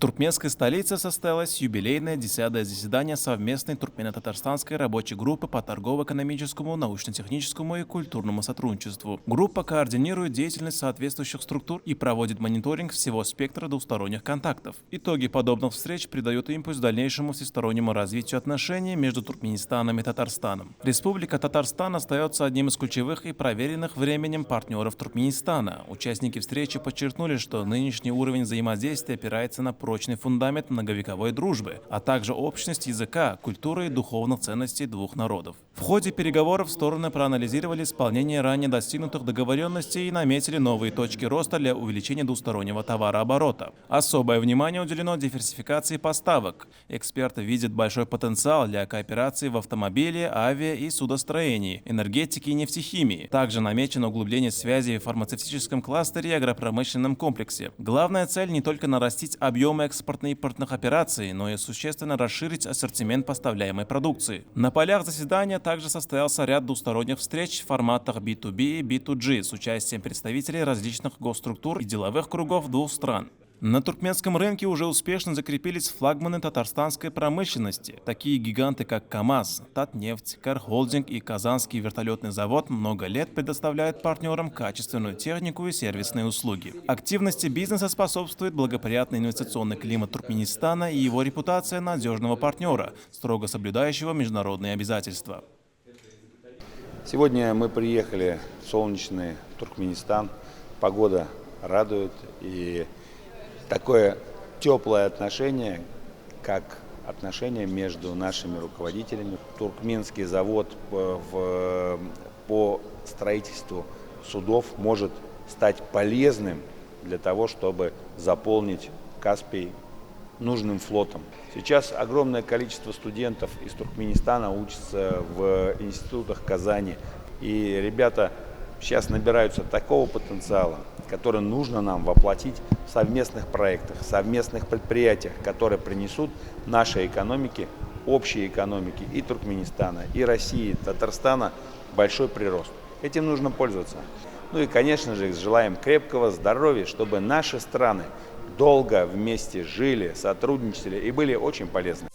туркменской столице состоялось юбилейное 10-е заседание совместной туркмено-татарстанской рабочей группы по торгово-экономическому, научно-техническому и культурному сотрудничеству. Группа координирует деятельность соответствующих структур и проводит мониторинг всего спектра двусторонних контактов. Итоги подобных встреч придают импульс дальнейшему всестороннему развитию отношений между Туркменистаном и Татарстаном. Республика Татарстан остается одним из ключевых и проверенных временем партнеров Туркменистана. Участники встречи подчеркнули, что нынешний уровень взаимодействия опирается на прочный фундамент многовековой дружбы, а также общность языка, культуры и духовных ценностей двух народов. В ходе переговоров стороны проанализировали исполнение ранее достигнутых договоренностей и наметили новые точки роста для увеличения двустороннего товарооборота. Особое внимание уделено диверсификации поставок. Эксперты видят большой потенциал для кооперации в автомобиле, авиа- и судостроении, энергетике и нефтехимии. Также намечено углубление связей в фармацевтическом кластере и агропромышленном комплексе. Главная цель не только нарастить объемы экспортно-импортных операций, но и существенно расширить ассортимент поставляемой продукции. На полях заседания также состоялся ряд двусторонних встреч в форматах B2B и B2G с участием представителей различных госструктур и деловых кругов двух стран. На туркменском рынке уже успешно закрепились флагманы татарстанской промышленности. Такие гиганты, как КАМАЗ, Татнефть, Кархолдинг и Казанский вертолетный завод много лет предоставляют партнерам качественную технику и сервисные услуги. Активности бизнеса способствует благоприятный инвестиционный климат Туркменистана и его репутация надежного партнера, строго соблюдающего международные обязательства. Сегодня мы приехали в солнечный Туркменистан. Погода радует, и такое теплое отношение, как отношение между нашими руководителями. Туркменский завод по строительству судов может стать полезным для того, чтобы заполнить Каспий нужным флотом. Сейчас огромное количество студентов из Туркменистана учатся в институтах Казани. И ребята сейчас набираются такого потенциала, который нужно нам воплотить в совместных проектах, совместных предприятиях, которые принесут нашей экономике, общей экономике и Туркменистана, и России, и Татарстана большой прирост. Этим нужно пользоваться. Ну и, конечно же, желаем крепкого здоровья, чтобы наши страны долго вместе жили, сотрудничали и были очень полезны.